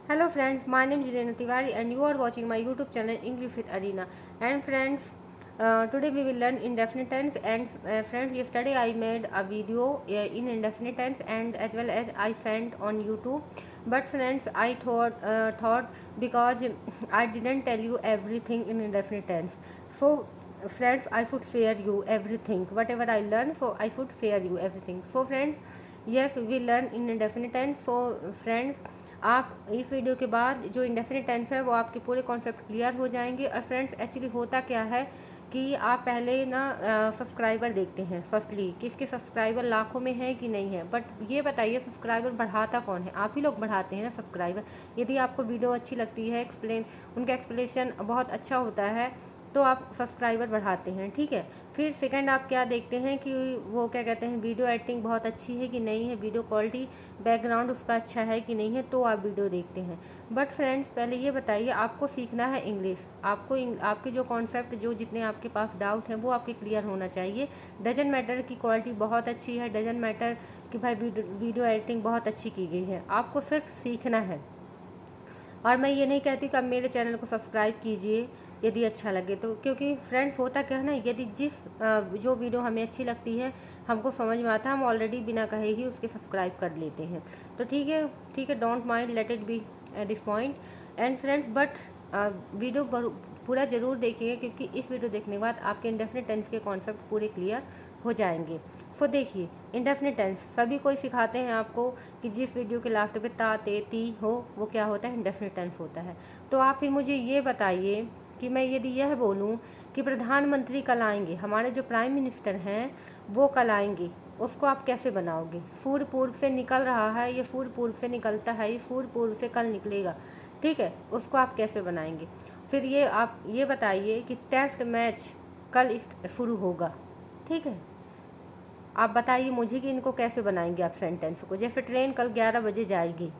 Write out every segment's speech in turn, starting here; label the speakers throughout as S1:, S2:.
S1: Hello friends, my name is Jirena Tiwari and you are watching my YouTube channel English with Arena. And friends, today we will learn indefinite tense and friends, yesterday I made a video in indefinite tense and as well as I sent on YouTube. But friends, I thought because I didn't tell you everything in indefinite tense. So friends, I should share you everything. Whatever I learned, so I should share you everything. So friends, yes, we learn in indefinite tense. So friends, आप इस video के बाद जो indefinite tense है वो आपके पूरे concept clear हो जाएंगे। और फ्रेंड्स, एक्चुअली होता क्या है कि आप पहले ना सब्सक्राइबर देखते हैं फर्स्टली कि इसके सब्सक्राइबर लाखों में है कि नहीं है। बट ये बताइए, सब्सक्राइबर बढ़ाता कौन है? आप ही लोग बढ़ाते हैं ना सब्सक्राइबर। यदि आपको वीडियो अच्छी लगती है, उनका एक्सप्लेनेशन बहुत अच्छा होता है, तो आप सब्सक्राइबर बढ़ाते हैं, ठीक है। फिर सेकंड आप क्या देखते हैं कि वो क्या कहते हैं, वीडियो एडिटिंग बहुत अच्छी है कि नहीं है, वीडियो क्वालिटी बैकग्राउंड उसका अच्छा है कि नहीं है, तो आप वीडियो देखते हैं। बट फ्रेंड्स, पहले ये बताइए, आपको सीखना है इंग्लिश, आपके जो कॉन्सेप्ट, जो जितने आपके पास डाउट हैं वो आपके क्लियर होना चाहिए। डजन मैटर की क्वालिटी बहुत अच्छी है, डजन मैटर कि भाई वीडियो एडिटिंग बहुत अच्छी की गई है, आपको सिर्फ सीखना है। और मैं ये नहीं कहती कि आप मेरे चैनल को सब्सक्राइब कीजिए यदि अच्छा लगे तो, क्योंकि फ्रेंड्स होता क्या है ना, यदि जो वीडियो हमें अच्छी लगती है, हमको समझ में आता है, हम ऑलरेडी बिना कहे ही उसके सब्सक्राइब कर लेते हैं। तो ठीक है, ठीक है, don't mind, let it be this point. And friends, but video पूरा ज़रूर देखिए, क्योंकि इस वीडियो देखने के बाद आपके इंडेफिनिट टेंस के कॉन्सेप्ट पूरे क्लियर हो जाएंगे। सो देखिए, इंडेफिनिट टेंस सभी कोई सिखाते हैं आपको कि जिस वीडियो के लास्ट पे ता ते ती हो वो क्या होता है, इंडेफिनिट टेंस होता है। तो आप फिर मुझे ये बताइए कि मैं यदि यह बोलूं कि प्रधानमंत्री कल आएंगे, हमारे जो प्राइम मिनिस्टर हैं वो कल आएंगे, उसको आप कैसे बनाओगे? सूर्य पूर्व से निकल रहा है, ये सूर्य पूर्व से निकलता है, ये सूर्य पूर्व से कल निकलेगा, ठीक है, उसको आप कैसे बनाएंगे? फिर ये आप ये बताइए कि टेस्ट मैच कल शुरू होगा, ठीक है। आप बताइए मुझे कि इनको कैसे बनाएंगे आप सेंटेंस को। जैसे ट्रेन कल 11 बजे जाएगी,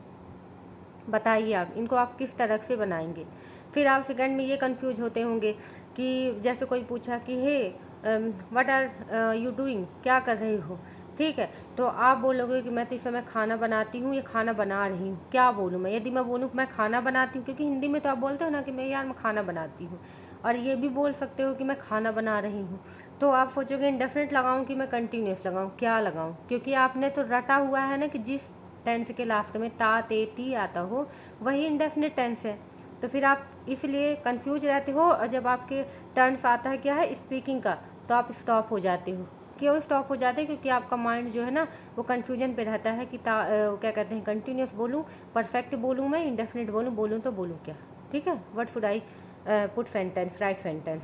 S1: बताइए आप इनको आप किस तरह से बनाएंगे। फिर आप सेकंड में ये कंफ्यूज होते होंगे कि जैसे कोई पूछा कि hey what are you doing, क्या कर रहे हो, ठीक है, तो आप बोलोगे कि मैं तो इस समय खाना बनाती हूँ, ये खाना बना रही हूँ। क्या बोलूँ मैं? यदि मैं बोलूँ मैं खाना बनाती हूँ, क्योंकि हिंदी में तो आप बोलते हो ना कि मैं खाना बनाती हूँ, और ये भी बोल सकते हो कि मैं खाना बना रही हूँ, तो आप सोचोगे इंडेफिनिट लगाऊं कि मैं कंटिन्यूस लगाऊं, क्या लगाऊं, क्योंकि आपने तो रटा हुआ है ना कि जिस टेंस के लास्ट में ता ते ती आता हो वही इंडेफिनिट टेंस है। तो फिर आप इसलिए कंफ्यूज रहते हो, और जब आपके टर्न्स आता है क्या है स्पीकिंग का, तो आप स्टॉप हो जाते हो। क्यों स्टॉप हो जाते हैं? क्योंकि आपका माइंड जो है ना वो कन्फ्यूजन पे रहता है कि क्या कहते हैं, कंटिन्यूस बोलूँ, परफेक्ट बोलूँ, मैं इंडेफिनिट बोलूँ तो बोलूँ क्या, ठीक है। What should I put sentence, right sentence.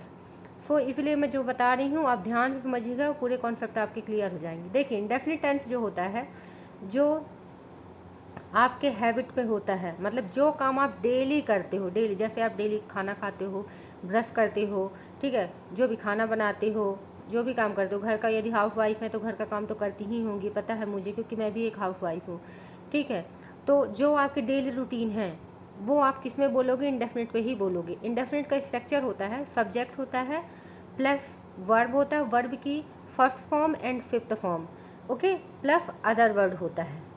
S1: So इसलिए मैं जो बता रही हूँ आप ध्यान से समझिएगा, पूरे कॉन्सेप्ट आपके क्लियर हो जाएंगे। देखिए, इंडेफिनिट टेंस जो होता है, जो आपके हैबिट पे होता है, मतलब जो काम आप डेली करते हो, डेली, जैसे आप डेली खाना खाते हो, ब्रश करते हो, ठीक है, जो भी खाना बनाते हो, जो भी काम करते हो घर का, यदि हाउस वाइफ है तो घर का काम तो करती ही होंगी, पता है मुझे, क्योंकि मैं भी एक हाउस वाइफ हूँ, ठीक है। तो जो आपके डेली रूटीन है वो आप किस में बोलोगे? इंडेफिनिट पे ही बोलोगे। इंडेफिनिट का स्ट्रक्चर होता है, सब्जेक्ट होता है प्लस वर्ब होता है, वर्ब की first form and fifth form, okay, plus other word होता है।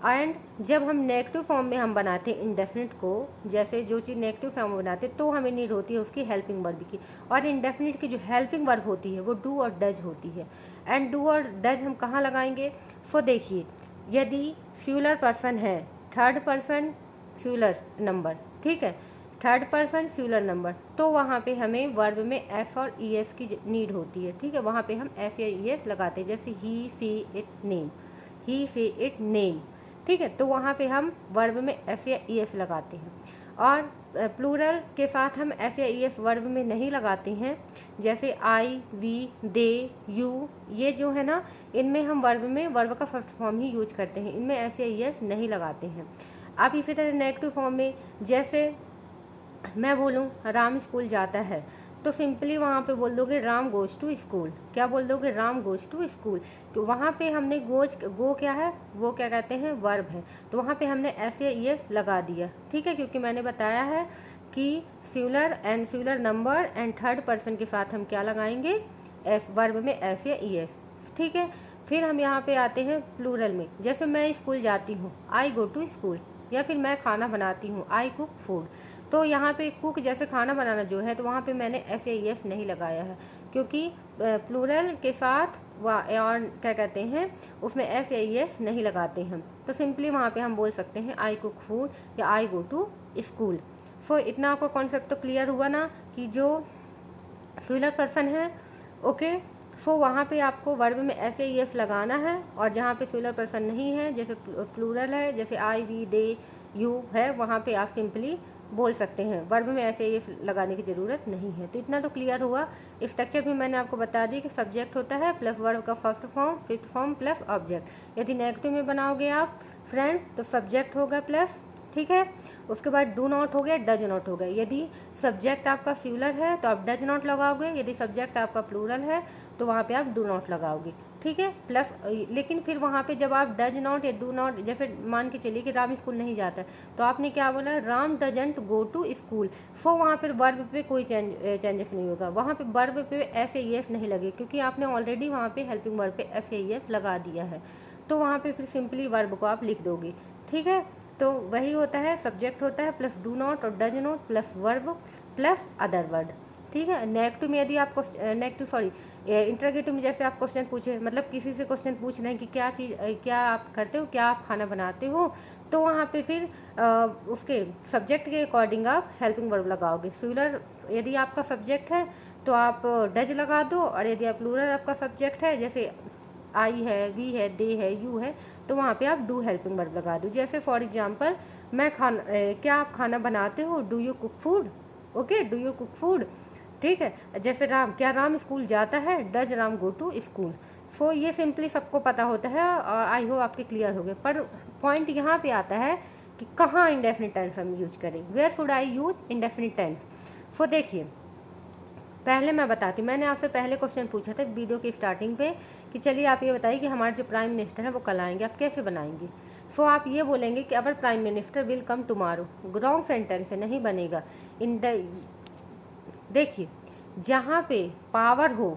S1: एंड जब हम नेगेटिव फॉर्म में हम बनाते हैं इंडेफिनिट को, जैसे जो चीज़ नेगेटिव फॉर्म में बनाते हैं तो हमें नीड होती है उसकी हेल्पिंग वर्ब की, और इंडेफिनिट की जो हेल्पिंग वर्ब होती है वो डू और डज होती है। एंड डू और डज हम कहाँ लगाएंगे? सो देखिए, यदि सिंगुलर पर्सन है, थर्ड पर्सन सिंगुलर नंबर, ठीक है, थर्ड पर्सन सिंगुलर नंबर, तो वहाँ पे हमें वर्ब में एस और ई एस की नीड होती है, ठीक है, वहाँ पे हम एस या ई एस लगाते हैं। जैसे he see it name, he see it name, ठीक है, तो वहाँ पे हम वर्ब में एस या ई एस लगाते हैं। और प्लूरल के साथ हम एस या ई एस वर्ब में नहीं लगाते हैं, जैसे आई, वी, दे, यू, ये जो है ना, इनमें हम वर्ब में वर्ब का फर्स्ट फॉर्म ही यूज करते हैं, इनमें एस या ई एस नहीं लगाते हैं। अब इसी तरह नेगेटिव फॉर्म में, जैसे मैं बोलूँ राम स्कूल जाता है, तो सिंपली वहाँ पे बोल दोगे राम गोज टू स्कूल। क्या बोल दोगे? Ram goes to school. तो वहाँ पे हमने गो क्या है, वो क्या कहते हैं, वर्ब है, तो वहाँ पे हमने ऐसे ये लगा दिया, ठीक है, क्योंकि मैंने बताया है कि singular and singular number and third person के साथ हम क्या लगाएंगे? एस, वर्ब में एस या ई एस, ठीक है। फिर हम यहाँ पे आते हैं प्लूरल में, जैसे मैं स्कूल जाती हूँ, आई गो टू स्कूल, या फिर मैं खाना बनाती हूँ, आई कुक फूड। तो यहाँ पे कुक जैसे खाना बनाना जो है, तो वहाँ पे मैंने FAES नहीं लगाया है, क्योंकि प्लूरल के साथ और क्या कहते हैं उसमें FAES नहीं लगाते हैं। तो सिंपली वहाँ पे हम बोल सकते हैं आई कुक फूड या आई गो टू स्कूल। सो इतना आपको कॉन्सेप्ट तो क्लियर हुआ ना कि जो सिंगुलर पर्सन है, ओके। सो वहाँ पे आपको वर्ब में FAES लगाना है, और जहाँ पे सिंगुलर पर्सन नहीं है, जैसे प्लूरल है, जैसे आई वी दे यू है, वहाँ पे आप सिंपली बोल सकते हैं, वर्ब में FAES लगाने की ज़रूरत नहीं है। तो इतना तो क्लियर हुआ। स्ट्रक्चर भी मैंने आपको बता दी कि सब्जेक्ट होता है प्लस वर्ब का first form, fifth form plus object. यदि नेगेटिव में बनाओगे आप फ्रेंड तो सब्जेक्ट होगा प्लस, ठीक है। उसके बाद डू नॉट हो गया, डज नॉट हो गया। यदि सब्जेक्ट आपका सिंगुलर है तो आप डज नॉट लगाओगे, यदि सब्जेक्ट आपका प्लूरल है तो वहाँ पे आप डू नॉट लगाओगे, ठीक है। प्लस लेकिन फिर वहाँ पे जब आप डज नॉट या डू नॉट, जैसे मान के चलिए कि राम स्कूल नहीं जाता है, तो आपने क्या बोला, Ram doesn't go to school. So वहाँ पर वर्ब पे कोई चेंजेस नहीं होगा, वहाँ पे वर्ब पे FAES नहीं लगे, क्योंकि आपने ऑलरेडी वहाँ पे हेल्पिंग वर्ब पे FAES लगा दिया है। तो वहाँ पे फिर सिंपली वर्ब को आप लिख दोगे, ठीक है। तो वही होता है, सब्जेक्ट होता है प्लस डू नॉट और does not plus verb plus other word, ठीक है। नेगेटिव में यदि आप इंटरोगेटिव में जैसे आप क्वेश्चन पूछे, मतलब किसी से क्वेश्चन पूछ रहे हैं कि क्या चीज़, क्या आप करते हो, क्या आप खाना बनाते हो, तो वहाँ पे फिर उसके सब्जेक्ट के अकॉर्डिंग आप हेल्पिंग वर्ब लगाओगे। सिंगुलर यदि आपका सब्जेक्ट है तो आप डज लगा दो, और यदि आप प्लूरल आपका सब्जेक्ट है, जैसे आई है, वी है, दे है, यू है, तो वहाँ पे आप डू हेल्पिंग वर्ब लगा दो। जैसे फॉर एग्जांपल क्या आप खाना बनाते हो, do you cook food, okay, do you cook food, ठीक है। जैसे क्या राम स्कूल जाता है, does Ram go to school. So ये सिंपली सबको पता होता है, और आई होप आपके क्लियर हो गए। पर पॉइंट यहाँ पे आता है कि कहाँ इंडेफिनिट टेंस हम यूज करें, where should I use indefinite tense. So देखिए, पहले मैं बताती हूँ, मैंने आपसे पहले क्वेश्चन पूछा था वीडियो की स्टार्टिंग पे कि चलिए आप ये बताइए कि हमारे जो प्राइम मिनिस्टर है वो कल आएंगे, आप कैसे बनाएंगे। सो आप ये बोलेंगे कि our prime minister will come tomorrow. Wrong sentence है, नहीं बनेगा। देखिए, जहाँ पे पावर हो,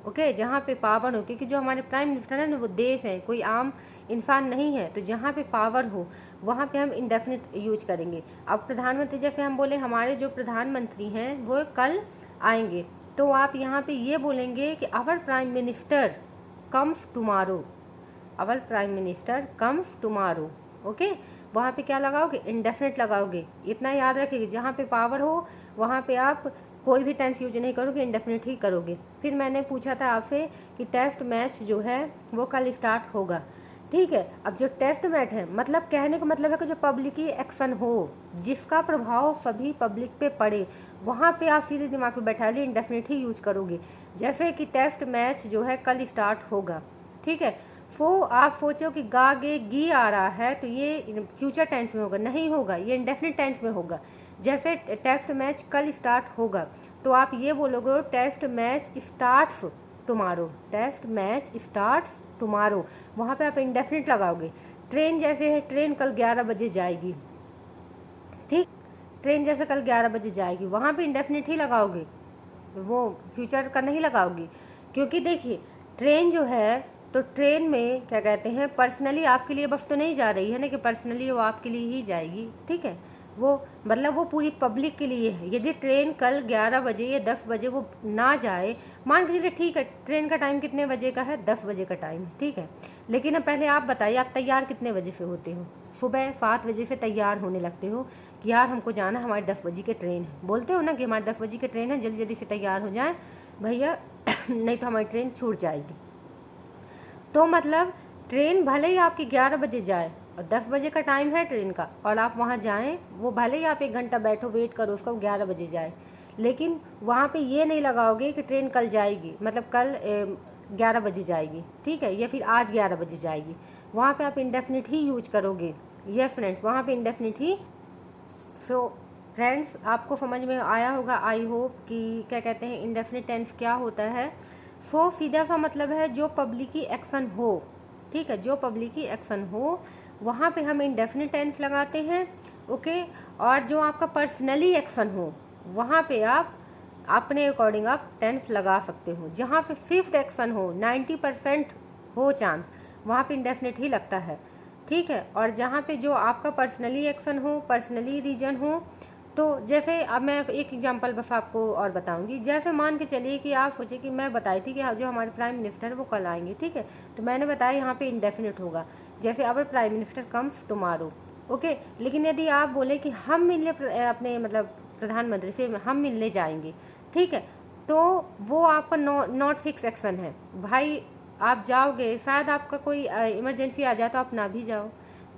S1: ओके, जहाँ पे पावर हो, क्योंकि जो हमारे प्राइम मिनिस्टर है ना वो देश है, कोई आम इंसान नहीं है, तो जहाँ पे पावर हो वहाँ पे हम इंडेफिनिट यूज करेंगे। अब प्रधानमंत्री, जैसे हम बोले हमारे जो प्रधानमंत्री हैं वो कल आएंगे, तो आप यहाँ पे ये बोलेंगे कि our prime minister comes tomorrow, our prime minister comes tomorrow, okay. वहाँ पे क्या लगाओगे, इंडेफिनिट लगाओगे। इतना याद रखिए, जहाँ पे पावर हो वहाँ पे आप कोई भी टेंस यूज नहीं करोगे, इंडेफिनिट ही करोगे। फिर मैंने पूछा था आपसे कि टेस्ट मैच जो है वो कल स्टार्ट होगा, ठीक है। अब जो टेस्ट मैच है, मतलब कहने का मतलब है कि जो पब्लिकी एक्शन हो, जिसका प्रभाव सभी पब्लिक पे पड़े, वहाँ पे आप सीधे दिमाग में बैठा लिए इंडेफिनिट ही यूज करोगे। जैसे कि टेस्ट मैच जो है कल स्टार्ट होगा, ठीक है। सो आप सोचो कि गा गे गी आ रहा है, तो ये फ्यूचर टेंस में होगा, नहीं होगा, ये इंडेफिनिट टेंस में होगा। जैसे टेस्ट मैच कल स्टार्ट होगा, तो आप ये बोलोगे test match starts tomorrow, test match starts tomorrow, वहाँ पे आप इंडेफिनिट लगाओगे। ट्रेन जैसे है, ट्रेन कल 11 बजे जाएगी, ठीक, ट्रेन जैसे कल 11 बजे जाएगी, वहाँ पे इंडेफिनिट ही लगाओगे, वो फ्यूचर का नहीं लगाओगे। क्योंकि देखिए, ट्रेन जो है, तो ट्रेन में क्या कहते हैं, पर्सनली आपके लिए बस तो नहीं जा रही है ना, कि पर्सनली वो आपके लिए ही जाएगी, ठीक है। वो मतलब वो पूरी पब्लिक के लिए है। यदि ट्रेन कल 11 बजे या 10 बजे वो ना जाए, मान के चलिए ठीक है, ट्रेन का टाइम कितने बजे का है, 10 बजे का टाइम है, ठीक है। लेकिन अब पहले आप बताइए, आप तैयार कितने बजे से होते हो, सुबह 7 बजे से तैयार होने लगते हो कि यार हमको जाना, हमारी 10 बजे की ट्रेन है, बोलते हो ना कि हमारी 10 बजे की ट्रेन है, जल्दी जल्दी से तैयार हो जाए भैया नहीं तो हमारी ट्रेन छूट जाएगी। तो मतलब ट्रेन भले ही आपकी 11 बजे जाए और 10 बजे का टाइम है ट्रेन का, और आप वहाँ जाएं, वो भले ही आप 1 घंटा बैठो वेट करो उसका, 11 बजे जाए, लेकिन वहाँ पे ये नहीं लगाओगे कि ट्रेन कल जाएगी, मतलब कल 11 बजे जाएगी, ठीक है, या फिर आज 11 बजे जाएगी। वहाँ पे आप इंडेफिनिट ही यूज करोगे। यस फ्रेंड्स, वहाँ पे इंडेफिनिट ही। सो फ्रेंड्स, आपको समझ में आया होगा, आई होप, कि क्या कहते हैं इंडेफिनिट टेंस क्या होता है। सो सीधा सा मतलब है जो पब्लिकी एक्शन हो, ठीक है, जो पब्लिकी एक्शन हो वहाँ पे हम इंडेफिनिट टेंस लगाते हैं, ओके। और जो आपका पर्सनली एक्शन हो वहाँ पे आप अपने अकॉर्डिंग आप टेंस लगा सकते हो। जहाँ पे फिफ्थ एक्शन हो, 90% हो चांस, वहाँ पे इंडेफिनिट ही लगता है, ठीक है। और जहाँ पे जो आपका पर्सनली एक्शन हो, पर्सनली रीजन हो, तो जैसे अब मैं एक एग्जांपल बस आपको और बताऊंगी। जैसे मान के चलिए कि आप सोचिए कि मैं बताई थी कि जो हमारे प्राइम मिनिस्टर वो कल आएंगे, ठीक है। तो मैंने बताया यहाँ पे इंडेफिनिट होगा, जैसे our prime minister comes tomorrow, okay. लेकिन यदि आप बोले कि हम मिलने अपने मतलब प्रधानमंत्री से हम मिलने जाएंगे, ठीक है, तो वो आपका नॉट फिक्स एक्शन है भाई। आप जाओगे, शायद आपका कोई इमरजेंसी आ जाए तो आप ना भी जाओ,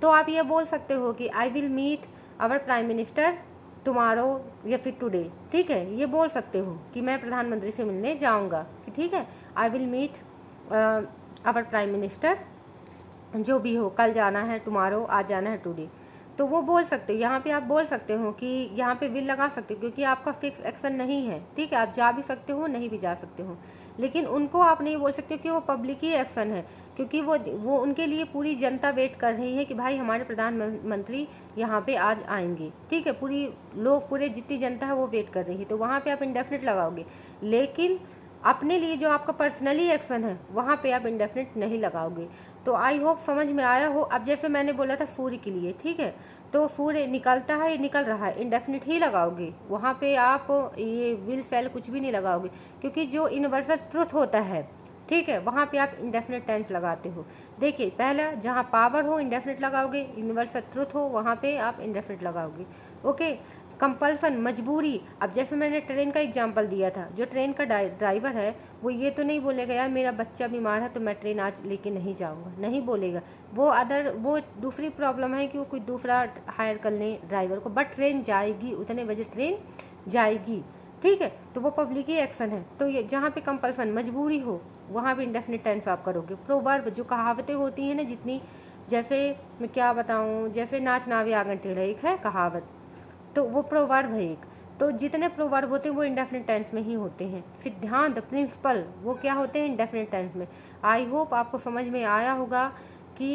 S1: तो आप ये बोल सकते हो कि I will meet our prime minister tomorrow या फिर टुडे, ठीक है। ये बोल सकते हो कि मैं प्रधानमंत्री से मिलने जाऊंगा, ठीक है। I will meet our prime minister, जो भी हो, कल जाना है, टुमारो आज जाना है, टुडे, तो वो बोल सकते हो। यहाँ पे आप बोल सकते हो कि यहाँ पे विल लगा सकते हो, क्योंकि आपका फिक्स एक्शन नहीं है, ठीक है। आप जा भी सकते हो, नहीं भी जा सकते हो, लेकिन उनको आप नहीं बोल सकते कि वो पब्लिक ही एक्शन है, क्योंकि वो उनके लिए पूरी जनता वेट कर रही है कि भाई हमारे प्रधानमंत्री यहाँ पे आज आएंगे, ठीक है। पूरे जितनी जनता है वो वेट कर रही है, तो वहाँ पे आप इंडेफिनिट लगाओगे। लेकिन अपने लिए जो आपका पर्सनली एक्शन है वहाँ पे आप इंडेफिनिट नहीं लगाओगे। तो आई होप समझ में आया हो। अब जैसे मैंने बोला था सूर्य के लिए, ठीक है, तो सूर्य निकलता है, निकल रहा है, इंडेफिनिट ही लगाओगे वहाँ पे। आप ये विल फैल कुछ भी नहीं लगाओगे, क्योंकि जो यूनिवर्सल ट्रुथ होता है, ठीक है, वहाँ पे आप इंडेफिनिट टेंस लगाते हो। देखिए, पहला जहाँ पावर हो इंडेफिनिट लगाओगे, यूनिवर्सल ट्रुथ हो वहाँ पे आप इंडेफिनिट लगाओगे, ओके। कंपल्सन, मजबूरी, अब जैसे मैंने ट्रेन का एग्जांपल दिया था, जो ट्रेन का ड्राइवर है वो ये तो नहीं बोलेगा यार मेरा बच्चा बीमार है तो मैं ट्रेन आज लेके नहीं जाऊंगा, नहीं बोलेगा। वो दूसरी प्रॉब्लम है कि वो कोई दूसरा हायर कर लें ड्राइवर को, बट ट्रेन जाएगी, उतने बजे ट्रेन जाएगी, ठीक है। तो वो पब्लिक ही एक्शन है। तो ये जहाँ पे कंपल्सन, मजबूरी हो, वहाँ पे इंडेफिनिट टेंस आप करोगे। प्रोवर्ब, जो कहावतें होती हैं ना जितनी, जैसे मैं क्या बताऊँ, जैसे नाच नावे आंगन टेढ़ा, एक है कहावत, तो वो प्रोवर्ब है एक। तो जितने प्रोवर्ब होते हैं वो इंडेफिनिट टेंस में ही होते हैं। सिद्धांत, प्रिंसिपल, वो क्या होते हैं, इंडेफिनिट टेंस में। आई होप आपको समझ में आया होगा कि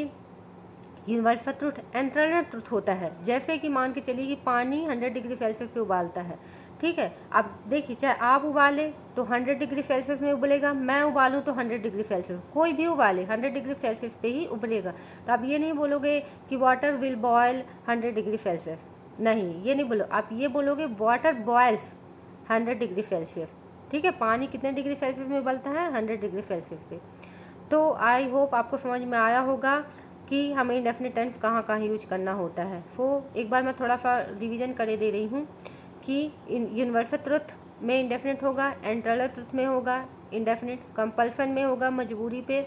S1: यूनिवर्सल ट्रुथ एंटरनल ट्रुथ होता है। जैसे कि मान के चलिए कि पानी 100 डिग्री सेल्सियस पे उबालता है, ठीक है। अब देखिए, चाहे आप उबाले तो 100 डिग्री सेल्सियस में उबलेगा, मैं उबालूं तो 100 डिग्री सेल्सियस, कोई भी उबाले 100 डिग्री सेल्सियस पे ही उबलेगा। तो आप ये नहीं बोलोगे कि water will boil 100 degree Celsius, नहीं, ये नहीं बोलो। आप ये बोलोगे वाटर बॉयल्स 100 डिग्री सेल्सियस, ठीक है। पानी कितने डिग्री सेल्सियस में उबलता है, 100 डिग्री सेल्सियस पे। तो आई होप आपको समझ में आया होगा कि हमें इंडेफिनिट टेंस कहाँ कहाँ यूज करना होता है। एक बार मैं थोड़ा सा रिवीजन करे दे रही हूँ कि यूनिवर्सल ट्रुथ में इंडेफिनिट होगा, एंटरनल ट्रुथ में होगा इंडेफिनिट, कंपल्सन में होगा मजबूरी पे,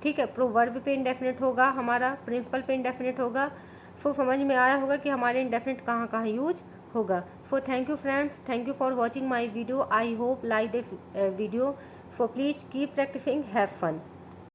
S1: ठीक है, प्रोवर्ब पे इंडेफिनिट होगा हमारा, प्रिंसिपल पे इंडेफिनिट होगा। समझ में आया होगा कि हमारे इंडेफिनिट कहाँ कहाँ यूज होगा। Thank you friends, thank you for watching my video. I hope like this video. Please keep practicing, have fun.